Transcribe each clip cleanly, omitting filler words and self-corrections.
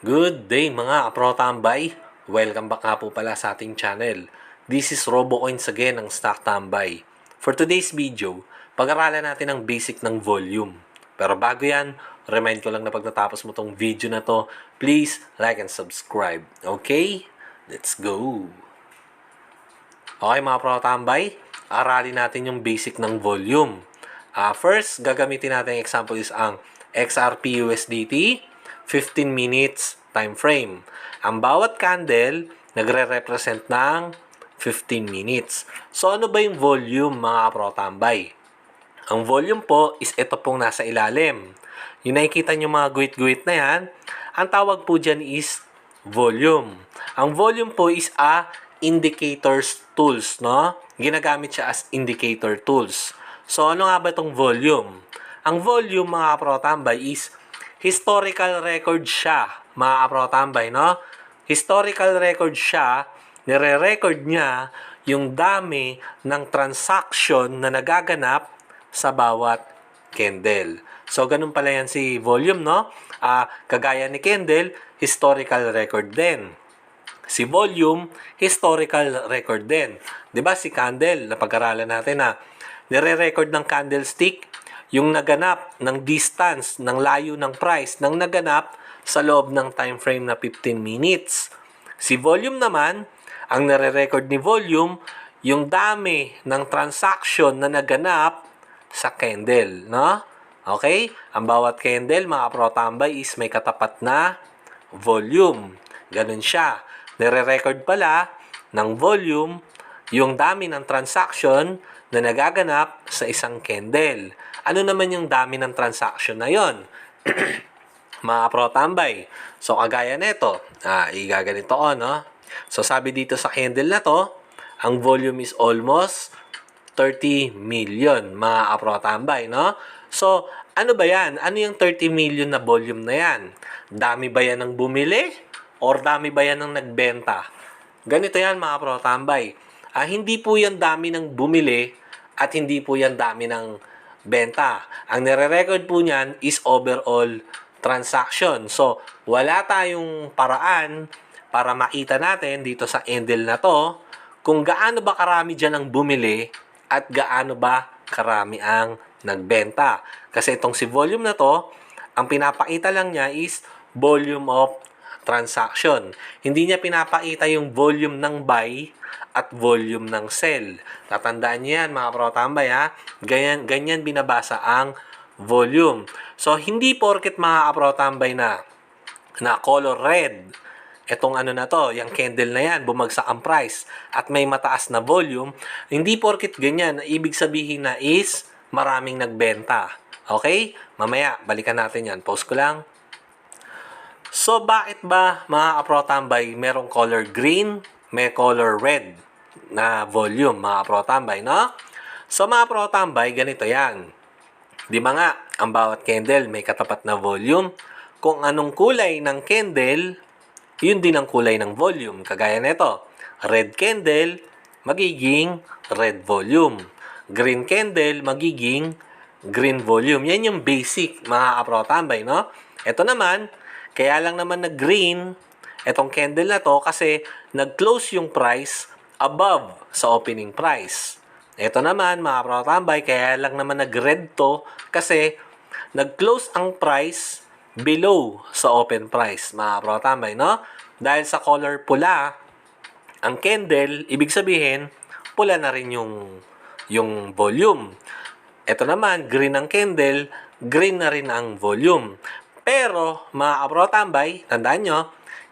Good day mga kapro-tambay! Welcome back nga po pala sa ating channel. This is RoboCoins again ng Stock Tambay. For today's video, pag-aralan natin ang basic ng volume. Pero bago yan, remind ko lang na pag natapos mo tong video na to, please like and subscribe. Okay? Let's go! Okay mga pro-tambay, aralin natin yung basic ng volume. First, gagamitin natin example is ang XRP USDT 15 minutes time frame. Ang bawat candle nagre-represent ng 15 minutes. So ano ba yung volume mga pro-tambay? Ang volume po is ito pong nasa ilalim. Yung nakikita nyo mga guhit-guhit na yan, ang tawag po dyan is volume. Ang volume po is a indicators tools, no? Ginagamit siya as indicator tools. So, ano nga ba itong volume? Ang volume, mga kaprotambay, is historical record siya, mga kaprotambay, no? Historical record siya, nire-record niya yung dami ng transaction na nagaganap sa bawat candle. So, ganun pala yan si volume, no? Kagaya ni candle, historical record din. Si volume, historical record din. 'Di ba si candle, napag-aralan natin na nire-record ng candlestick yung naganap ng distance, ng layo ng price, ng naganap sa loob ng time frame na 15 minutes. Si volume naman, ang nire-record ni volume, yung dami ng transaction na naganap sa candle, no? Okay? Ang bawat candle, mga pro-tambay, is may katapat na volume. Ganun siya. Nire-record pala ng volume yung dami ng transaction na nagaganap sa isang candle. Ano naman yung dami ng transaction na yon? Mga pro-tambay. So, kagaya nito, igaganito ko, no? So, sabi dito sa candle na to, ang volume is almost 30 million, mga pro-tambay, no? So, ano ba yan? Ano yung 30 million na volume na yan? Dami ba yan ng bumili? Or dami ba yan ng nagbenta? Ganito yan mga pro-tambay. Hindi po yan dami ng bumili at hindi po yan dami ng benta. Ang nire-record po niyan is overall transaction. So, wala tayong paraan para makita natin dito sa candle na to kung gaano ba karami dyan ang bumili at gaano ba karami ang nagbenta. Kasi itong si volume na to, ang pinapakita lang niya is volume of transaction. Hindi niya pinapakita yung volume ng buy at volume ng sell. Tatandaan niyo yan mga pro-tambay ha. Ganyan binabasa ang volume. So, hindi porket mga pro-tambay na color red, etong ano na to, yung candle na yan, bumagsak ang price at may mataas na volume, hindi porket ganyan, ibig sabihin na is maraming nagbenta. Okay? Mamaya, balikan natin yan. Post ko lang. So, bakit ba mga pro-tambay merong color green, may color red na volume, mga pro-tambay, no? So, mga pro-tambay, ganito yan. Di ba nga, ang bawat candle may katapat na volume. Kung anong kulay ng candle, yun din ang kulay ng volume. Kagaya nito, red candle, magiging red volume. Green candle, magiging green volume. Yan yung basic, mga pro-tambay, no? Ito naman, kaya lang naman nag-green etong candle na to kasi nag-close yung price above sa opening price. Ito naman, mga pro-tambay, kaya lang naman nag-red to kasi nag-close ang price below sa open price, mga pro-tambay, no? Dahil sa color pula, ang candle, ibig sabihin, pula na rin yung volume. Ito naman, green ang candle, green na rin ang volume. Pero, mga kapro-tambay, tandaan nyo,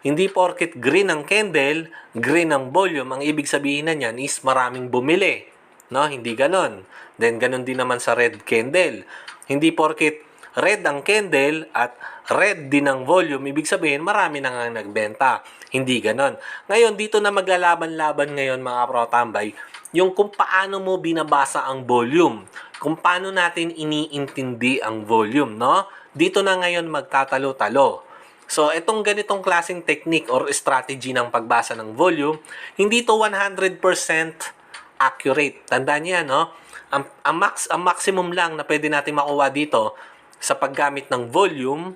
hindi porket green ang candle, green ang volume, ang ibig sabihin na niyan is maraming bumili. No? Hindi ganon. Then, ganon din naman sa red candle. Hindi porket red ang candle at red din ang volume, ibig sabihin marami na nga nagbenta. Hindi ganon. Ngayon, dito na maglalaban-laban ngayon, mga kapro-tambay, yung kung paano mo binabasa ang volume. Kung paano natin iniintindi ang volume, no? Dito na ngayon magtatalo-talo. So, itong ganitong klaseng technique or strategy ng pagbasa ng volume, hindi to 100% accurate. Tandaan niya, no? Ang maximum lang na pwede natin makuha dito sa paggamit ng volume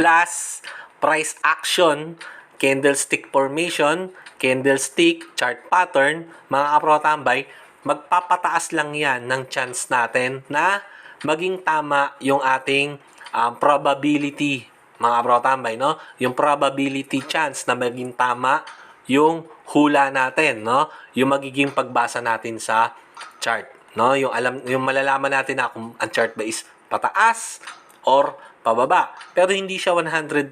plus price action, candlestick formation, candlestick, chart pattern, mga kaprotambay, magpapataas lang yan ng chance natin na maging tama yung ating probability, mga kaprotambay, no? Yung probability chance na maging tama yung hula natin, no? Yung magiging pagbasa natin sa chart, no? Yung malalaman natin na kung ang chart ba is pataas or pababa. Pero hindi siya 100%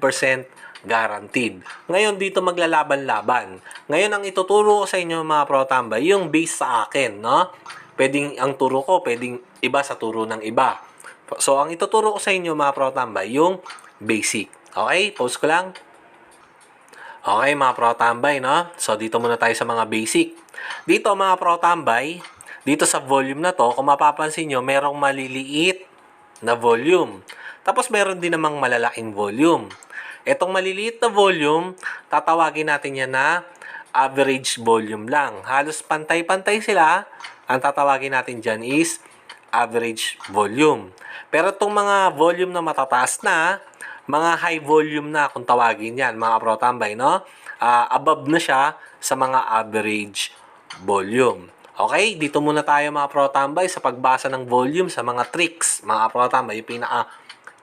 guaranteed. Ngayon, dito maglalaban-laban. Ngayon, ang ituturo ko sa inyo mga protambay, yung base sa akin, no? Pwedeng ang turo ko, pwedeng iba sa turo ng iba. So, ang ituturo ko sa inyo mga protambay, yung basic. Okay? Pause ko lang. Okay, mga protambay, no? So, dito muna tayo sa mga basic. Dito, mga protambay, dito sa volume na to, kung mapapansin nyo, merong maliliit na volume. Tapos, meron din namang malalaking volume. Itong maliliit na volume, tatawagin natin yan na average volume lang. Halos pantay-pantay sila. Ang tatawagin natin dyan is average volume. Pero itong mga volume na matataas na, mga high volume na kung tawagin yan, mga protambay, no? Above na siya sa mga average volume. Okay? Dito muna tayo mga protambay sa pagbasa ng volume sa mga tricks. Mga protambay, yung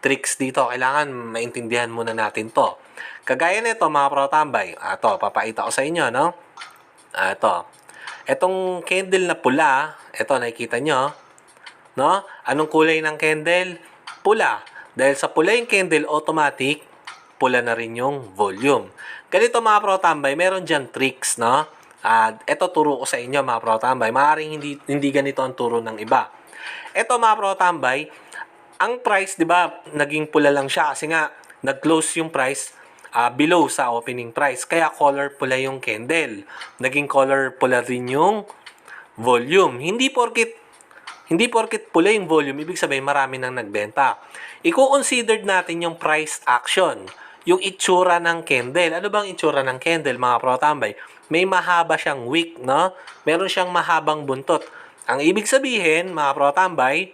tricks dito, kailangan maintindihan muna natin to. Kagaya nito mga protambay, ito, papakita ko sa inyo, no? Ito. Itong candle na pula, ito, nakikita nyo, no? Anong kulay ng candle? Pula. Dahil sa pula yung candle, automatic, pula na rin yung volume. Ganito mga protambay, meron dyan tricks, no? Ito turo ko sa inyo mga protambay. Maaaring hindi ganito ang turo ng iba. Ito mga protambay, ang price, di ba, naging pula lang siya kasi nga, nag-close yung price below sa opening price. Kaya color pula yung candle. Naging color pula rin yung volume. Hindi porket pula yung volume, ibig sabihin marami nang nagbenta. I-considered natin yung price action. Yung itsura ng candle. Ano bang itsura ng candle, mga protambay? May mahaba siyang wick, no? Meron siyang mahabang buntot. Ang ibig sabihin, mga protambay,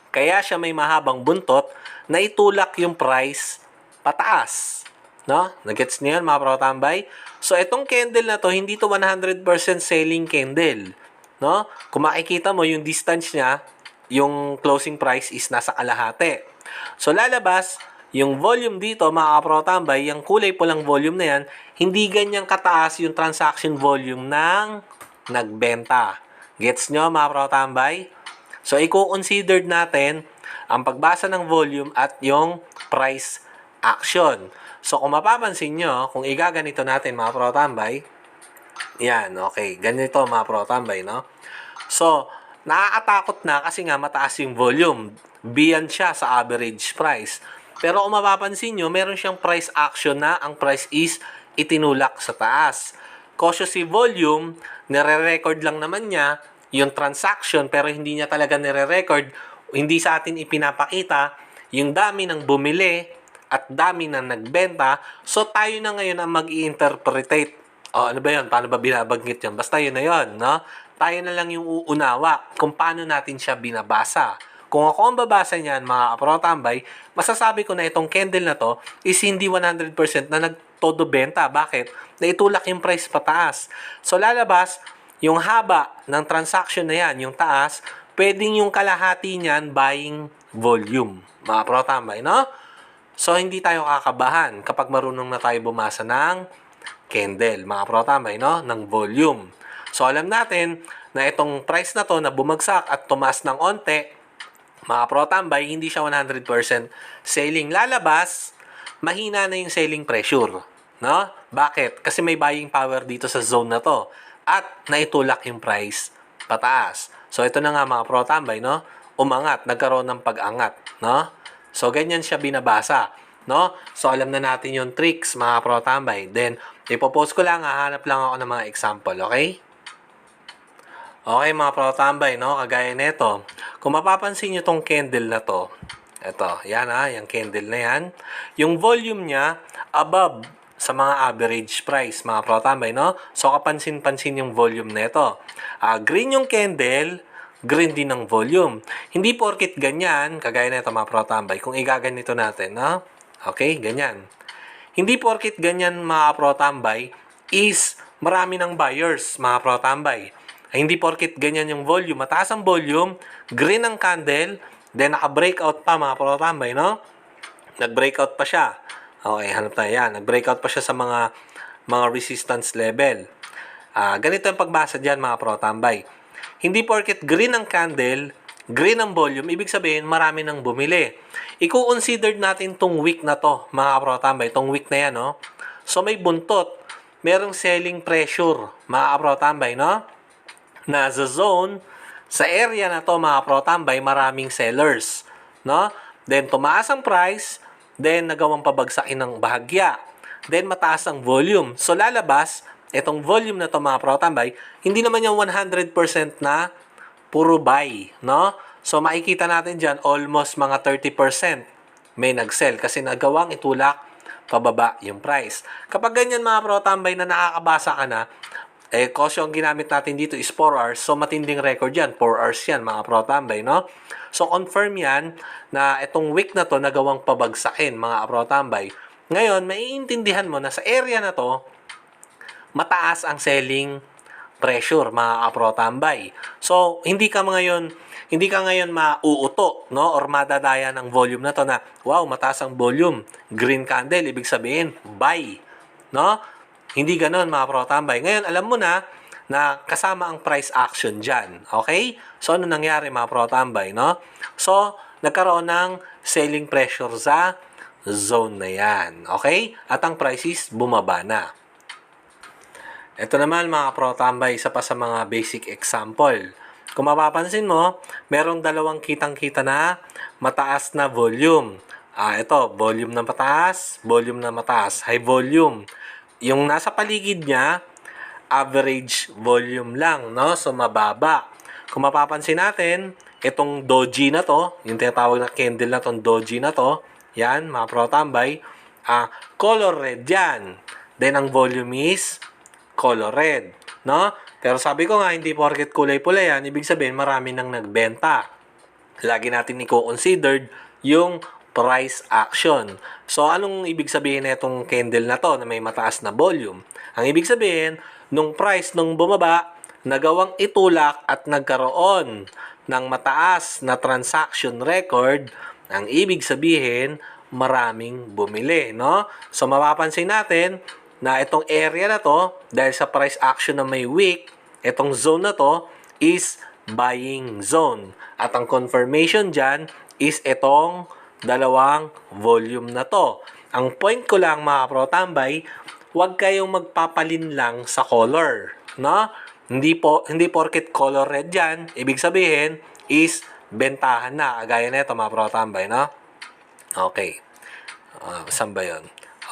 kaya siya may mahabang buntot na itulak yung price pataas. No? Nagets niyo yan, mga protambay? So, itong candle na to, hindi to 100% selling candle. No? Kung makikita mo, yung distance niya, yung closing price is nasa kalahati. So, lalabas, yung volume dito, mga protambay, yung kulay pulang volume na yan, hindi ganyang kataas yung transaction volume ng nagbenta. Gets nyo, mga protambay? So, i-considered natin ang pagbasa ng volume at yung price action. So, kung mapapansin nyo, kung igaganito natin mga protambay, yan, okay. Ganito mga protambay, no? So, nakakatakot na kasi nga mataas yung volume. Beyond siya sa average price. Pero kung mapapansin nyo, meron siyang price action na ang price is itinulak sa taas. Cautiously volume, nire-record lang naman niya yung transaction pero hindi niya talaga nire-record, hindi sa atin ipinapakita yung dami ng bumili at dami ng nagbenta. So tayo na ngayon ang mag-i-interpretate. Ano ba yun? Paano ba binabanggit yun? Basta yun na yun, no? Tayo na lang yung uunawa kung paano natin siya binabasa. Kung ako ang babasa niyan, mga protambay, masasabi ko na itong candle na to is hindi 100% na nagtodo benta. Bakit? Naitulak yung price pataas. So lalabas, yung haba ng transaction na yan, yung taas, pwedeng yung kalahati niyan buying volume. Mga protambay, no? So, hindi tayo kakabahan kapag marunong na tayo bumasa ng candle, mga protambay, no? Ng volume. So, alam natin na itong price na to na bumagsak at tumaas ng onte, mga protambay, hindi siya 100% selling. Lalabas, mahina na yung selling pressure. No? Bakit? Kasi may buying power dito sa zone na to. At naitulak yung price pataas. So, ito na nga mga protambay, no? Umangat, nagkaroon ng pag-angat, no? So, ganyan siya binabasa, no? So, alam na natin yung tricks, mga protambay. Then, ipopost ko lang, hahanap lang ako ng mga example, okay? Okay, mga protambay, no? Kagaya nito. Kung mapapansin nyo tong candle na to, ito, yan yung candle na yan. Yung volume niya, above sa mga average price, mga protambay, no? So, kapansin-pansin yung volume nito. Green yung candle, green din ang volume. Hindi porkit ganyan, kagaya nito mga protambay, kung igaganito natin, no? Okay, ganyan. Hindi porkit ganyan mga pro-tambay is marami ng buyers mga pro-tambay. Hindi porkit ganyan yung volume, mataas ang volume, green ang candle, then naka-breakout pa mga pro-tambay, no? Nag-breakout pa siya. Okay, hanap tayo yan. Nag-breakout pa siya sa mga resistance level. Ganito yung pagbasa dyan mga pro-tambay. Hindi porket green ang candle, green ang volume, ibig sabihin marami nang bumili. I-consider natin tong week na to, mga pro-tambay, tong week na yan, no? So may buntot, merong selling pressure, mga pro-tambay, no? Na sa zone, sa area na to, mga pro-tambay, maraming sellers, no? Then tumaas ang price, then nagawang pabagsakin ng bahagya. Then mataas ang volume. So lalabas, itong volume na to mga pro-tambay, hindi naman yung 100% na puro buy, no? So makikita natin dyan, almost mga 30% may nag-sell kasi nagawang itulak pababa yung price. Kapag ganyan mga pro-tambay na nakakabasa ka na, kasi ang ginamit natin dito is 4 hours, so matinding record yan, 4 hours yan mga pro-tambay, no? So confirm yan na itong week na to nagawang pabagsakin mga pro-tambay. Ngayon, maiintindihan mo na sa area na to, mataas ang selling pressure mga pro-tambay. So, hindi ka ngayon mauuto, no? Or madadaya ng volume na to na, wow, mataas ang volume, green candle, ibig sabihin, buy, no? Hindi ganoon mga pro-tambay. Ngayon, alam mo na kasama ang price action dyan. Okay? So, ano nangyari mga pro-tambay, no? So, nagkaroon ng selling pressure sa zone na yan. Okay? At ang prices bumaba na. Ito naman mga pro-tambay, isa pa sa mga basic example. Kung mapapansin mo, merong dalawang kitang-kita na mataas na volume. Ito, volume na mataas, volume na mataas, high volume. Yung nasa paligid niya, average volume lang, no? So, mababa. Kung mapapansin natin, itong doji na to, yung tinatawag na candle na tong doji na to, yan, mga pro-tambay, color red yan. Then, ang volume is color red, no? Pero sabi ko nga, hindi porket kulay pula yan, ibig sabihin, marami nang nagbenta. Lagi natin i-considered yung price action. So, anong ibig sabihin na itong candle na to na may mataas na volume? Ang ibig sabihin, nung price nung bumaba, nagawang itulak at nagkaroon ng mataas na transaction record, ang ibig sabihin, maraming bumili, no? So, mapapansin natin na itong area na to, dahil sa price action na may wick, itong zone na to is buying zone. At ang confirmation dyan is itong dalawang volume na to. Ang point ko lang mga pro-tambay, huwag kayong magpapalin lang sa color, no? Hindi porket color red yan, ibig sabihin is bentahan na. Gaya na ito mga pro-tambay, no? Okay. Saan ba yun?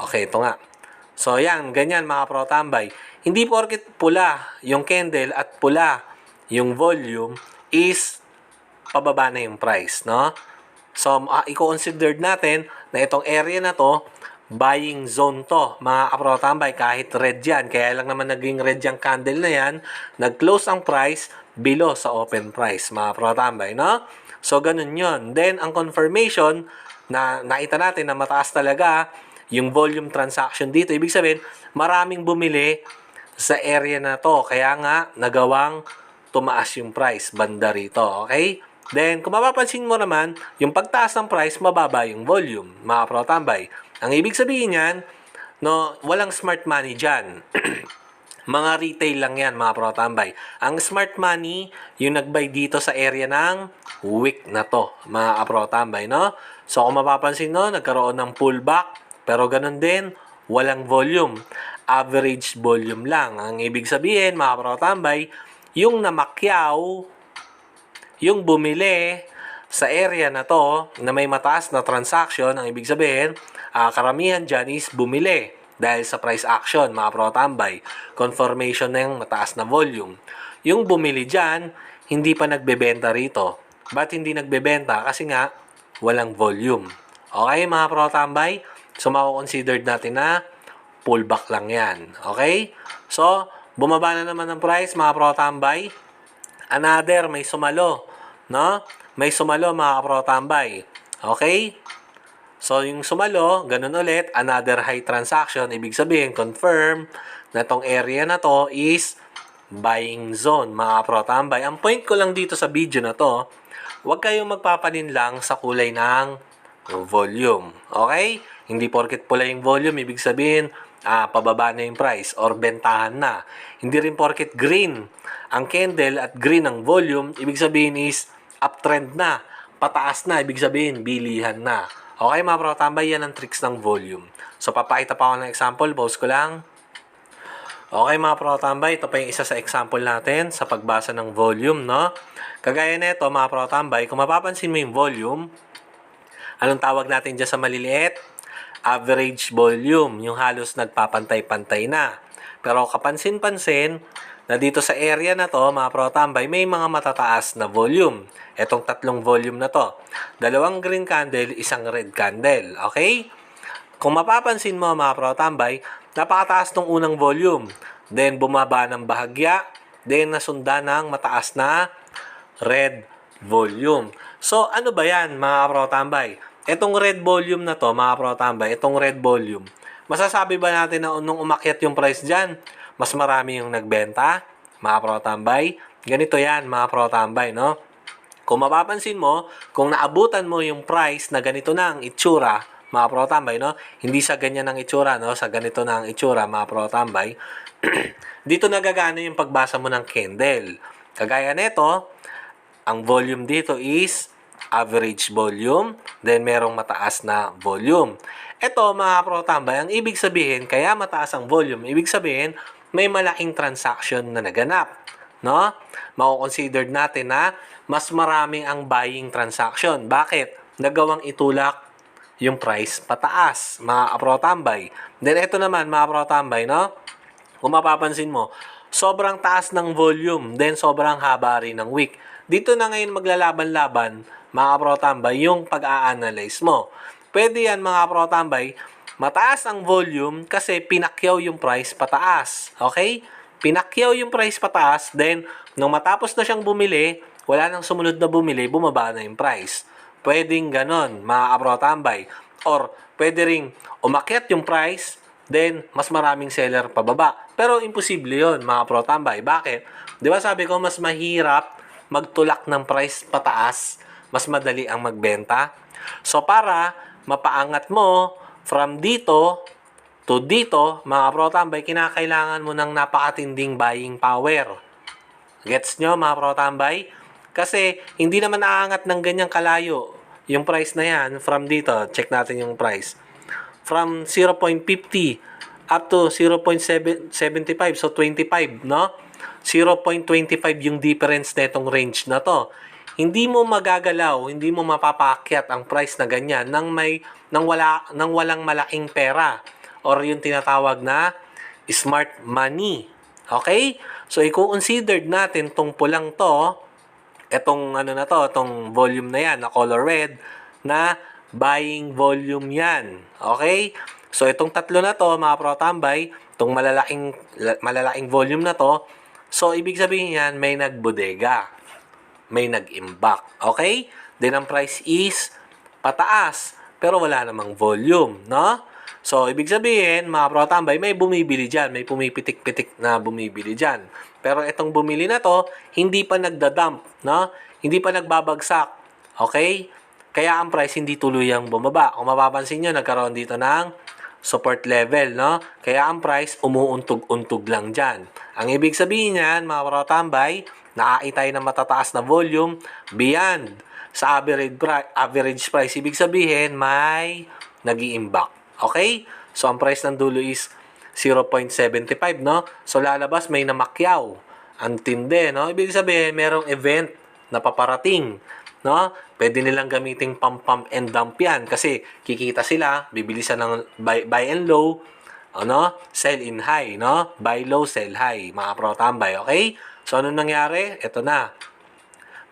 Okay, ito nga. So, yan, ganyan mga pro-tambay. Hindi porket pula yung candle at pula yung volume is pababa na yung price, no? So, i-consider natin na itong area na to, buying zone to, mga pro-tambay, kahit red yan. Kaya lang naman naging red yung candle na yan, nag-close ang price below sa open price, mga pro-tambay, no? So, ganun yun. Then, ang confirmation na nakita natin na mataas talaga yung volume transaction dito, ibig sabihin, maraming bumili sa area na to. Kaya nga, nagawang tumaas yung price banda rito, okay? Then, kung mapapansin mo naman, yung pagtaas ng price, mababa yung volume, mga pro-tambay. Ang ibig sabihin yan, no, walang smart money dyan. Mga retail lang yan, mga pro-tambay. Ang smart money, yung nag-buy dito sa area ng wick na to, mga pro-tambay, no? So, kung mapapansin, no, nagkaroon ng pullback, pero ganun din, walang volume. Average volume lang. Ang ibig sabihin, mga pro-tambay, yung namakyaw, yung bumili sa area na to na may mataas na transaction, ang ibig sabihin, karamihan dyan is bumili dahil sa price action, mga pro-tambay. Confirmation na yung mataas na volume. Yung bumili dyan, hindi pa nagbebenta rito. Ba't hindi nagbebenta? Kasi nga, walang volume. Okay, mga pro-tambay? So, mako-considered natin na pullback lang yan. Okay? So, bumaba na naman ang price, mga pro-tambay. Another, may sumalo, no? May sumalo mga pro-tambay. Okay? So, yung sumalo, ganun ulit, another high transaction, ibig sabihin, confirm na tong area na to is buying zone, mga protambay. Ang point ko lang dito sa video na to, huwag kayong magpapanin lang sa kulay ng volume. Okay? Hindi porket pula yung volume, ibig sabihin, pababa na yung price or bentahan na. Hindi rin porket green ang candle at green ang volume, ibig sabihin is uptrend na, pataas na, ibig sabihin bilihan na. Okay mga protambay, yan ang tricks ng volume. So papakita pa ako ng example, pause ko lang. Okay mga protambay, ito pa yung isa sa example natin sa pagbasa ng volume, no? Kagaya nito mga protambay, kung mapapansin mo yung volume, anong tawag natin dyan sa maliliit? Average volume, yung halos nagpapantay-pantay na. Pero kapansin-pansin, na dito sa area na to, mga protambay, may mga matataas na volume. Etong tatlong volume na to. Dalawang green candle, isang red candle. Okay? Kung mapapansin mo, mga protambay, napakataas ng unang volume. Then, bumaba ng bahagya. Then, nasunda ng mataas na red volume. So, ano ba yan, mga protambay? Etong red volume na to, mga protambay, itong red volume, masasabi ba natin na nung umakyat yung price dyan, mas marami yung nagbenta, mga protambay? Ganito yan, mga protambay, no? Kung mapapansin mo, kung naabutan mo yung price na ganito na ang itsura, mga protambay, no? Hindi sa ganyan ang itsura, no? Sa ganito na ang itsura, mga protambay. Dito nagagana yung pagbasa mo ng candle. Kagaya nito, ang volume dito is average volume, then merong mataas na volume. Ito, mga protambay, ang ibig sabihin, kaya mataas ang volume, ibig sabihin, may malaking transaction na naganap. No? Mako-considered natin na mas marami ang buying transaction. Bakit? Nagawang itulak yung price pataas, mga protambay. Then, ito naman, mga protambay, no? Kung mapapansin mo, sobrang taas ng volume, then sobrang haba rin ng wick. Dito na ngayon maglalaban-laban, mga protambay, yung pag-a-analyze mo. Pwede yan, mga protambay, mataas ang volume kasi pinakyaw yung price pataas. Okay? Pinakyaw yung price pataas, then, nung matapos na siyang bumili, wala nang sumunod na bumili, bumaba na yung price. Pwedeng ganon, mga protambay. Or, pwede ring umakyat yung price, then, mas maraming seller pababa. Pero, imposible yun, mga protambay. Bakit? Di ba sabi ko, mas mahirap magtulak ng price pataas, mas madali ang magbenta. So, para mapaangat mo from dito to dito, mga protambay, kinakailangan mo ng napakatinding buying power. Gets nyo, mga protambay? Kasi, hindi naman aangat ng ganyang kalayo yung price na yan from dito. Check natin yung price. From 0.50 up to 0.75, so 25, no? 0.25 yung difference na itong range na to. Hindi mo magagalaw, hindi mo mapapakyat ang price na ganyan nang walang malaking pera or yung tinatawag na smart money. Okay? So, i-considered natin tong pulang to, etong itong volume na yan, na color red, na buying volume yan. Okay? So, itong tatlo na to, mga protambay, itong malalaking volume na to, so, ibig sabihin yan, may nagbodega. May nag-imbak. Okay? Then, ang price is pataas, pero wala namang volume, no? So, ibig sabihin, mga protambay, may bumibili dyan. May pumipitik-pitik na bumibili dyan. Pero itong bumili na to, hindi pa nagdadump, no? Hindi pa nagbabagsak. Okay? Kaya ang price hindi tuluyang bumaba. Kung mapapansin nyo, nagkaroon dito ng support level, no? Kaya ang price umuuntog-untog lang dyan. Ang ibig sabihin niyan, mga protambay, nakaitay ng matataas na volume beyond sa average price. Ibig sabihin, may nag-iimbak. Okay? So, ang price ng dulo is 0.75, no? So, lalabas may namakyaw. Ang tindi, no? Ibig sabihin, merong event na paparating, no? Pwede nilang gamiting pump and dump yan kasi kikita sila, bibilisan ng buy and low, ano? Sell in high, no? Buy low, sell high, mga protambay, okay? So, ano nangyari? Ito na.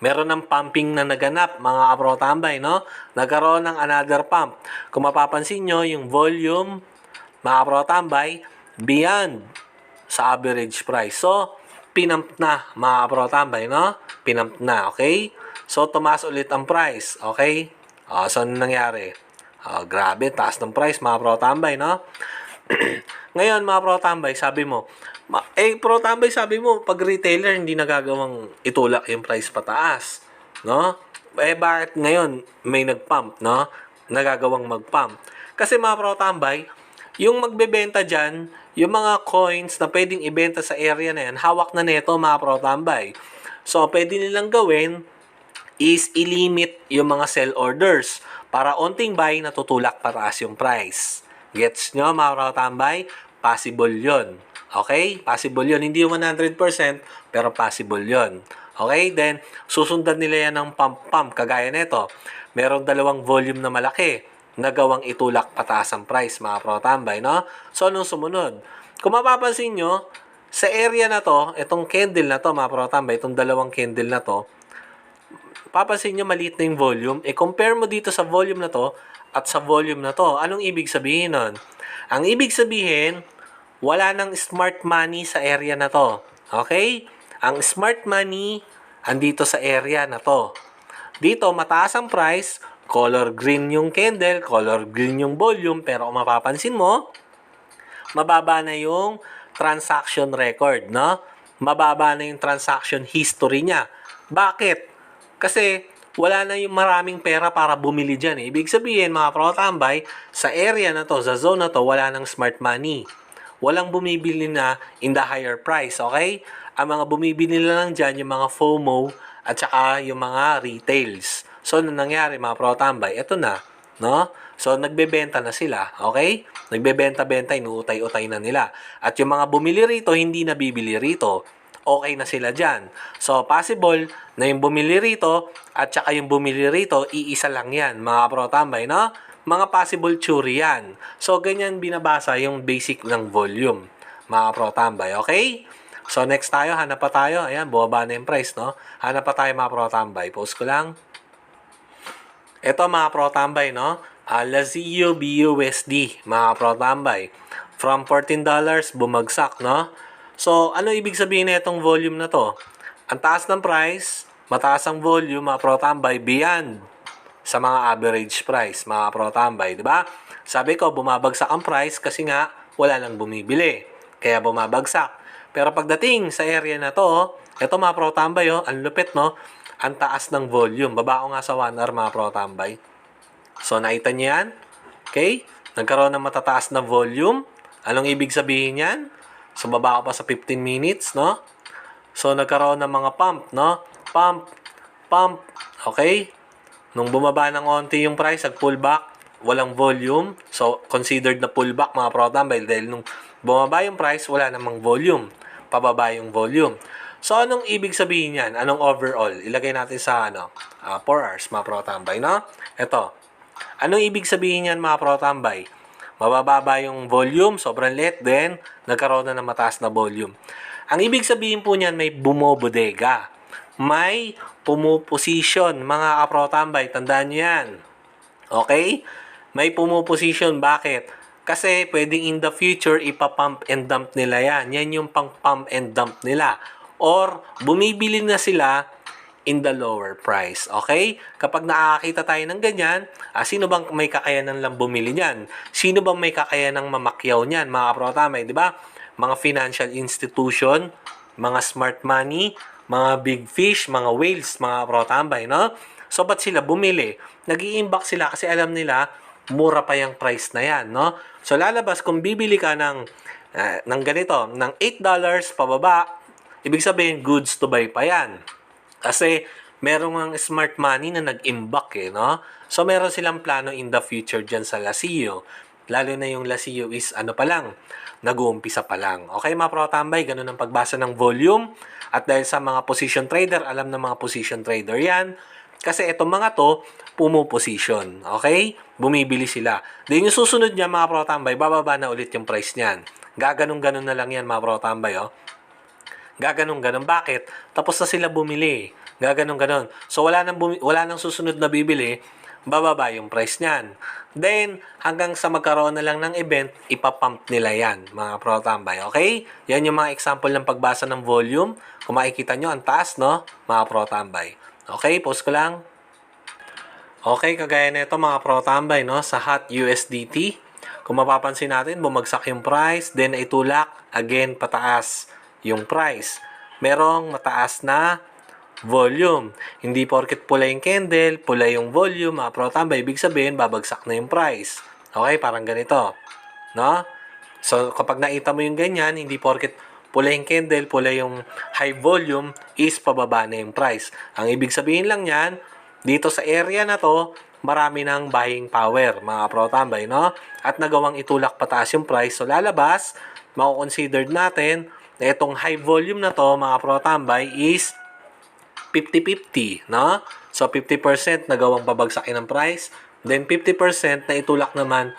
Meron ng pumping na naganap, mga protambay, no? Nagkaroon ng another pump. Kung mapapansin nyo, yung volume, mga protambay, beyond sa average price. So, pinump na, mga protambay, no? Pinump na, okay? So, tumaas ulit ang price, okay? So, ano nangyari? Grabe, taas ng price mga pro tambay, no? Ngayon, mga pro tambay, sabi mo, pro tambay, sabi mo, pag retailer, hindi nagagawang itulak yung price pataas, no? Bakit ngayon may nag-pump, no? Nagagawang mag-pump. Kasi mga pro tambay, yung magbebenta dyan, yung mga coins na pwedeng ibenta sa area na yan, hawak na neto mga pro tambay. So, pwede nilang gawin is i-limit yung mga sell orders para onting buy natutulak pataas yung price. Gets nyo mga pro tambay? Possible yon. Okay? Possible yon. Hindi 100% pero possible yon. Okay? Then, susundan nila yan ng pump-pump kagaya nito. Merong dalawang volume na malaki nagawang itulak pataas ang price, mga pro tambay, no? So, anong sumunod? Kung mapapansin nyo, sa area na to, itong candle na to, mga pro tambay, itong dalawang candle na to, papansin nyo maliit na yung volume. Compare mo dito sa volume na to at sa volume na to. Anong ibig sabihin nun? Ang ibig sabihin, wala nang smart money sa area na to. Okay? Ang smart money, andito sa area na to. Dito, mataas ang price, color green yung candle, color green yung volume, pero kung mapapansin mo, mababa na yung transaction record, no? Mababa na yung transaction history niya. Bakit? Kasi wala na yung maraming pera para bumili dyan. Ibig sabihin, mga pro tambay, sa area na to, sa zone na to, wala nang smart money. Walang bumibili na in the higher price, okay? Ang mga bumibili na lang dyan, yung mga FOMO at saka yung mga retails. So, ano nangyari mga pro tambay? Ito na, no? So, nagbebenta na sila, okay? Nagbebenta-benta, inuutay-utay na nila. At yung mga bumili rito, hindi na bibili rito. Okay na sila dyan. So, possible na yung bumili rito at saka yung bumili rito, iisa lang yan, mga pro tambay, no? Mga possible theory yan. So, ganyan binabasa yung basic ng volume, mga pro tambay, okay? So, next tayo, hanap pa tayo. Ayan, bumaba na yung price, no? Hanap pa tayo, mga pro tambay. Post ko lang. Ito, mga pro tambay, no? Lazio BUSD, mga pro tambay. From $14, bumagsak, no? So, ano ibig sabihin na itong volume na to? Ang taas ng price, mataas ang volume, mga pro tambay, beyond sa mga average price, mga pro tambay, di ba? Sabi ko, bumabagsak ang price kasi nga wala nang bumibili. Kaya bumabagsak. Pero pagdating sa area na to, ito mga pro tambay, ang lupit, no? Ang taas ng volume. Baba ko nga sa 1 hour, mga pro tambay. So, nakita niyo yan? Okay? Nagkaroon ng matataas na volume. Anong ibig sabihin yan? So, baba ko pa sa 15 minutes, no? So, nagkaroon ng mga pump, no? Pump, pump, okay? Nung bumaba ng onti yung price, nag-pullback, walang volume. So, considered na pullback, mga pro tambay. Dahil nung bumaba yung price, wala namang volume. Pababa yung volume. So, anong ibig sabihin yan? Anong overall? Ilagay natin sa 4 hours, mga pro tambay, no? Ito. Anong ibig sabihin yan, mga pro tambay? Mabababa yung volume, sobrang liit, then nagkaroon na ng mataas na volume. Ang ibig sabihin po niyan, may bumobodega. May pumuposition, mga pro tambay. Tandaan nyo yan. Okay? May pumuposition. Bakit? Kasi pwedeng in the future, ipapump and dump nila yan. Yan yung pang-pump and dump nila. Or, bumibili na sila in the lower price. Okay? Kapag nakakita tayo ng ganyan, sino bang may kakayanan lang bumili niyan? Sino bang may kakayanang mamakyaw niyan? Mga pro tambay, di ba? Mga financial institution, mga smart money, mga big fish, mga whales, mga pro tambay, no? So, ba't sila bumili? Nag-i-imbak sila kasi alam nila, mura pa yung price na yan, no? So, lalabas kung bibili ka ng ganito, ng $8 pababa, ibig sabihin, goods to buy pa yan. Kasi, merong ang smart money na nag-imbak no? So, meron silang plano in the future dyan sa Lazio. Lalo na yung Lazio is, pa lang, nag-uumpisa pa lang. Okay, mga pro tambay, ganun ang pagbasa ng volume. At dahil sa mga position trader, alam ng mga position trader yan. Kasi itong mga to, pumuposition. Okay? Bumibili sila. Then yung susunod niya, mga pro tambay, bababa na ulit yung price niyan. Gaganong-ganon na lang yan, mga pro tambay, Gaganong-ganon. Bakit? Tapos na sila bumili. Gaganong-ganon. So, wala nang susunod na bibili, bababa yung price niyan. Then, hanggang sa magkaroon na lang ng event, ipapump nila yan, mga pro tambay. Okay? Yan yung mga example ng pagbasa ng volume. Kung makikita nyo, ang taas, no? Mga pro tambay. Okay? Post ko lang. Okay, kagaya nito mga pro-tambay, no? Sa hot USDT, kung mapapansin natin, bumagsak yung price, then itulak, again, pataas yung price. Merong mataas na volume. Hindi porket pula yung candle, pula yung volume, mga pro-tambay, ibig sabihin, babagsak na yung price. Okay, parang ganito. No? So, kapag nakita mo yung ganyan, hindi porket pula yung candle, pula yung high volume, is pababa na yung price. Ang ibig sabihin lang yan, dito sa area na to, marami ng buying power, mga pro-tambay, no? At nagawang itulak pataas yung price. So, lalabas, mako-considered natin na itong high volume na to, mga pro-tambay, is 50-50, no? So, 50% nagawang babagsakin ng price, then 50% na itulak naman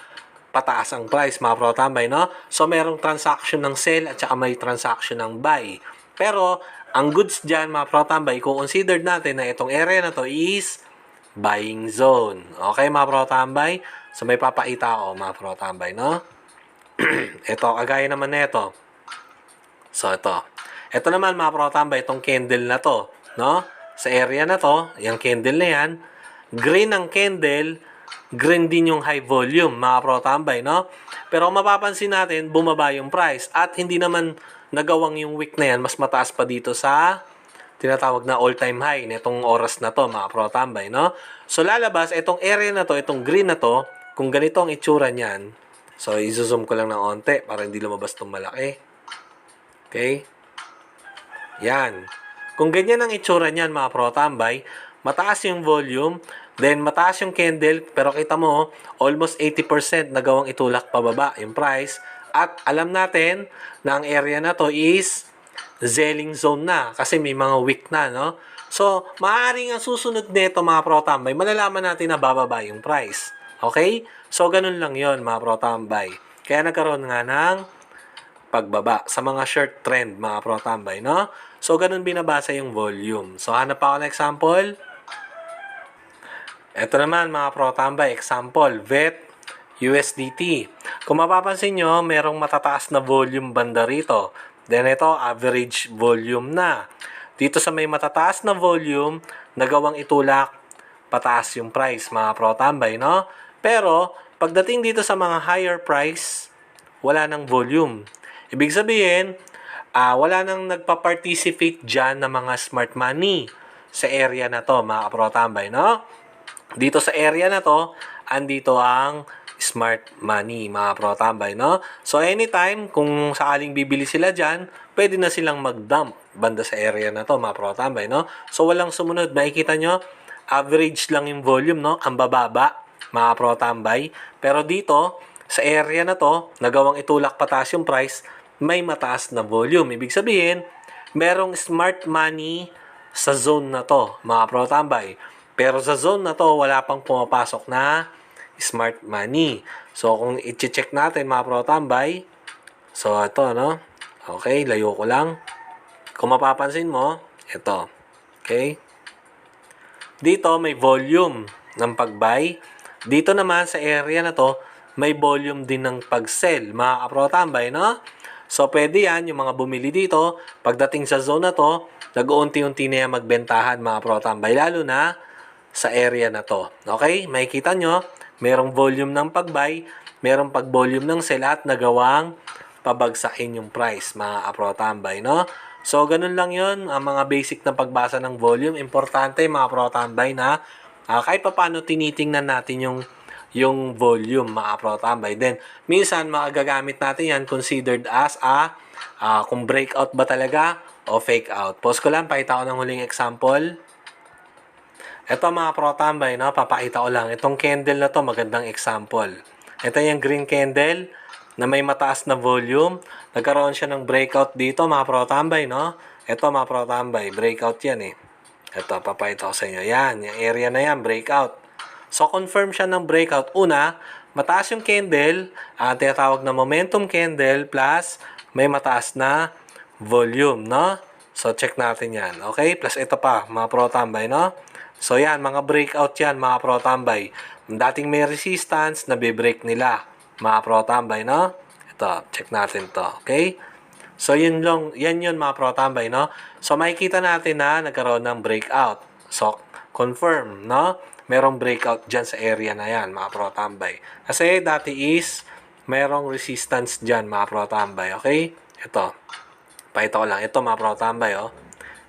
pataas ang price, mga pro-tambay, no? So, merong transaction ng sell at saka may transaction ng buy. Pero, ang goods dyan, mga pro-tambay, kung considered natin na itong area na to is buying zone. Okay, mga pro-tambay? So, may papakita ako, mga pro-tambay, no? Ito, kagaya naman na ito. So, ito. Ito naman, mga pro-tambay, itong candle na to, no? Sa area na to, yung candle na yan, green ang candle, green din yung high volume, mga pro-tambay, no? Pero kung mapapansin natin, bumaba yung price at hindi naman nagawang yung wick na yan, mas mataas pa dito sa tinatawag na all-time high nitong oras na to, mga pro-tambay, no? So, lalabas, itong area na to, itong green na to, kung ganito ang itsura niyan, so, i-zoom ko lang ng onte para hindi lumabas itong malaki. Okay? Yan. Kung ganyan ang itsura niyan, mga pro-tambay, mataas yung volume, then mataas yung candle, pero kita mo, almost 80% nagawang itulak pababa yung price. At alam natin na ang area na to is selling zone na kasi may mga wick na, no? So, maaaring ang susunod nito, mga pro-tambay, malalaman natin na bababa yung price. Okay? So, ganun lang yon, mga pro-tambay. Kaya nagkaroon nga ng pagbaba sa mga short trend, mga pro-tambay, no? So, ganun binabasa yung volume. So, hanap ako ng example. Ito naman, mga pro-tambay, example, VET USDT. Kung mapapansin nyo, merong matataas na volume banda rito. Then, ito, average volume na. Dito sa may matataas na volume, nagawang itulak, pataas yung price, mga pro-tambay, no? Pero, pagdating dito sa mga higher price, wala ng volume. Ibig sabihin, wala nang nagpa-participate dyan ng mga smart money sa area na to, mga pro-tambay, no? Dito sa area na to, andito ang smart money, mga pro-tambay, no? So, anytime, kung sakaling bibili sila dyan, pwede na silang mag-dump banda sa area na to, mga pro-tambay, no? So, walang sumunod. Makikita nyo, average lang yung volume, no? Ang bababa, mga pro-tambay. Pero dito, sa area na to, nagawang itulak pataas yung price, may mataas na volume. Ibig sabihin, merong smart money sa zone na to, mga pro-tambay. Pero sa zone na to, wala pang pumapasok na smart money. So, kung i-check natin, mga pro-tambay, so, ito, no? Okay, layo ko lang. Kung mapapansin mo, ito. Okay? Dito, may volume ng pag-buy. Dito naman, sa area na to, may volume din ng pag-sell. Mga pro-tambay, no? So, pwede yan, yung mga bumili dito, pagdating sa zone na to, nag-uunti-unti na yan magbentahan, mga pro-tambay, lalo na sa area na to. Okay? Makikita nyo, merong volume ng pag-buy, merong pag-volume ng sell at nagawang pabagsakin yung price, mga pro-tambay, no? So, ganun lang yon ang mga basic na pagbasa ng volume. Importante, mga pro-tambay, na kahit pa paano tinitingnan natin yung volume, mga pro-tambay. Then, minsan, magagamit natin yan considered as kung breakout ba talaga o fake out. Pause ko lang, pakita ko ng huling example. Ito, mga pro-tambay, no? Papakita ko lang. Itong candle na to, magandang example. Ito yung green candle na may mataas na volume. Nagkaroon siya ng breakout dito, mga pro-tambay, no? Ito, mga pro-tambay, breakout yan eh. Ito, papakita ko sa inyo. Yan, yung area na yan, breakout. So, confirm siya ng breakout. Una, mataas yung candle, tinatawag na momentum candle, plus may mataas na volume, no? So, check natin yan. Okay? Plus ito pa, mga pro-tambay, no? So, yan, mga breakout yan, mga pro-tambay. Dating may resistance, nabe-break nila, mga pro-tambay, no? Ito, check natin to. Okay? So, yan yun, mga pro-tambay, no? So, makikita natin na nagkaroon ng breakout. So, confirm, no? merong breakout dyan sa area na yan, mga pro tambay. Kasi dati is merong resistance dyan, mga pro tambay. Okay? Ito. Pakita ko lang. Ito, mga pro tambay, oh.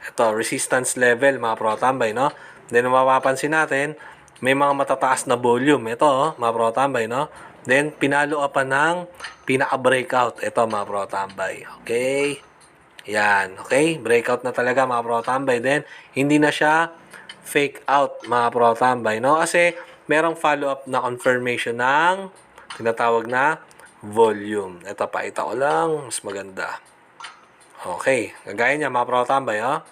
Ito, resistance level, mga pro tambay, no? Then, mapapansin natin, may mga matataas na volume. Ito, oh, mga pro tambay, no? Then, pinalo upan ng pinaka-breakout. Ito, mga pro tambay. Okay? Yan. Okay? Breakout na talaga, mga pro tambay. Then, hindi na siya fake out, mga pro tambay, no? Kasi, merong follow-up na confirmation ng tinatawag na volume. Ito, pakita ko lang. Mas maganda. Okay. Gagaya niya, mga pro tambay, ha?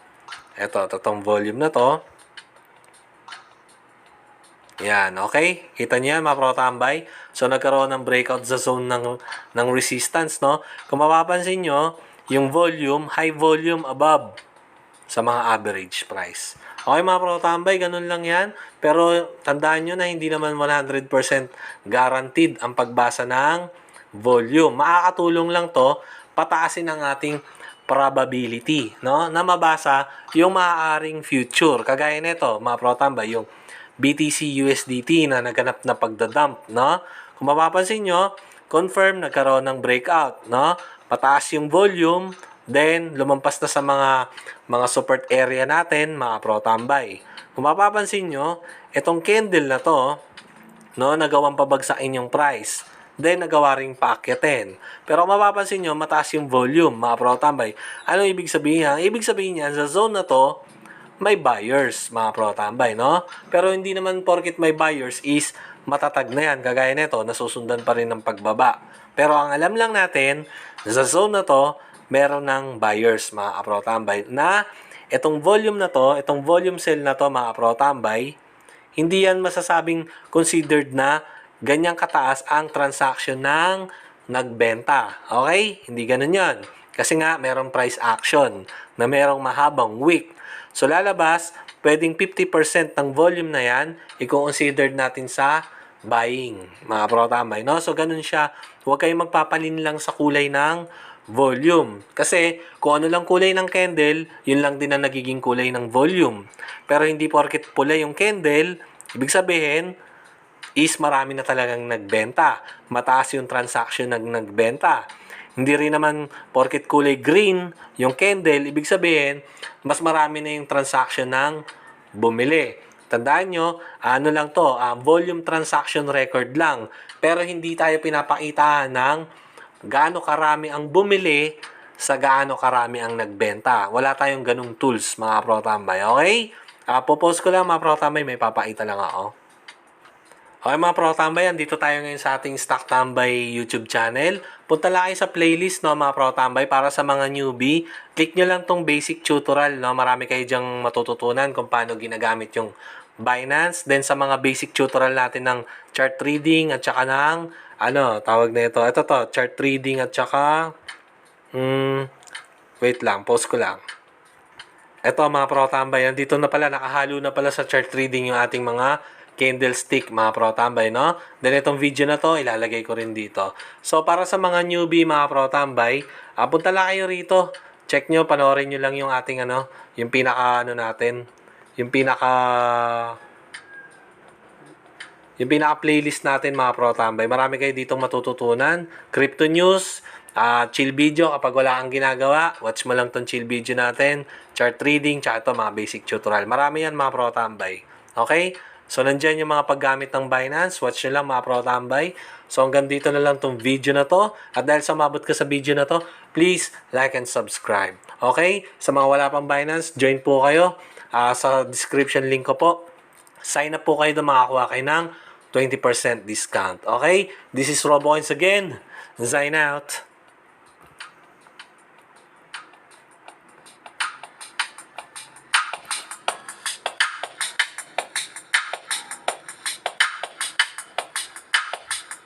Ito, itong volume na to. Yan, okay? Kita niyo yan, mga pro tambay? So, nagkaroon ng breakout sa zone ng resistance, no? Kung mapapansin nyo, yung volume, high volume above sa mga average price. Okay, mga pro tambay, ganun lang yan. Pero, tandaan nyo na hindi naman 100% guaranteed ang pagbasa ng volume. Makakatulong lang to, pataasin ang ating probability, no? Na mabasa yung maaaring future. Kagaya nito, mga pro tambay, yung BTC USDT na naganap na pagdadump, no? Kung mapapansin nyo, confirm nagkaroon ng breakout, no? Pataas yung volume, then lumampas na sa mga support area natin, mga pro tambay. Kung mapapansin nyo, itong candle na to, no, nagawang pabagsakin yung price. Then, nagawa ring paakyatin. Pero kung mapapansin nyo, mataas yung volume, mga pro tambay. Ano ibig sabihin? Ang ibig sabihin niyan, sa zone na to, may buyers, mga pro tambay, no? Pero hindi naman porket may buyers is matatag na yan. Kagaya nito, nasusundan pa rin ng pagbaba. Pero ang alam lang natin, sa zone na to, meron ng buyers, mga pro tambay, na itong volume na to, itong volume sale na to, mga pro tambay, hindi yan masasabing considered na ganyang kataas ang transaction ng nagbenta. Okay? Hindi ganun yan. Kasi nga, merong price action na merong mahabang wick. So, lalabas, pwedeng 50% ng volume na yan, i-consider natin sa buying, mga pro tambay, no? So, ganun siya. Huwag kayong magpapalin lang sa kulay ng volume. Kasi, kung ano lang kulay ng candle, yun lang din ang nagiging kulay ng volume. Pero, hindi porket pula yung candle, ibig sabihin, is marami na talagang nagbenta. Mataas yung transaction ng nagbenta. Hindi rin naman porket kulay green yung candle, ibig sabihin, mas marami na yung transaction ng bumili. Tandaan nyo, ano lang to, volume transaction record lang. Pero hindi tayo pinapakita ng gaano karami ang bumili sa gaano karami ang nagbenta. Wala tayong ganung tools, mga pro tambay. Okay? Popost ko lang, mga pro tambay, may papakita lang ako. Okay, mga pro tambay, dito tayo ngayon sa ating Stock Tambay YouTube channel. Punta lang kayo sa playlist, no, mga pro tambay, para sa mga newbie. Click nyo lang tong basic tutorial, no. Marami kayo dyang matututunan kung paano ginagamit yung Binance. Then sa mga basic tutorial natin ng chart reading at saka ng, tawag na ito. Ito to, chart reading at saka, wait lang, pause ko lang. Ito, mga pro tambay, dito na pala, nakahalo na pala sa chart reading yung ating mga candlestick, mga pro tambay, no? Then itong video na to, ilalagay ko rin dito. So, para sa mga newbie, mga pro tambay, punta lang kayo rito. Check nyo, panoorin nyo lang yung ating, yung pinaka, natin, yung pinaka playlist natin, mga pro tambay. Marami kayo ditong matututunan. Crypto news, chill video kapag wala kang ginagawa. Watch mo lang tong chill video natin. Chart reading, tsaka ito, mga basic tutorial. Marami yan, mga pro tambay. Okay? So, nandyan yung mga paggamit ng Binance. Watch nyo lang, mga pro tambay. So, hanggang dito na lang tong video na to. At dahil sumabot ka sa video na to, please like and subscribe. Okay? Sa mga wala pang Binance, join po kayo. Sa description link ko po. Sign up po kayo doon, makakuha kayo ng 20% discount. Okay? This is Robo once again. Sign out.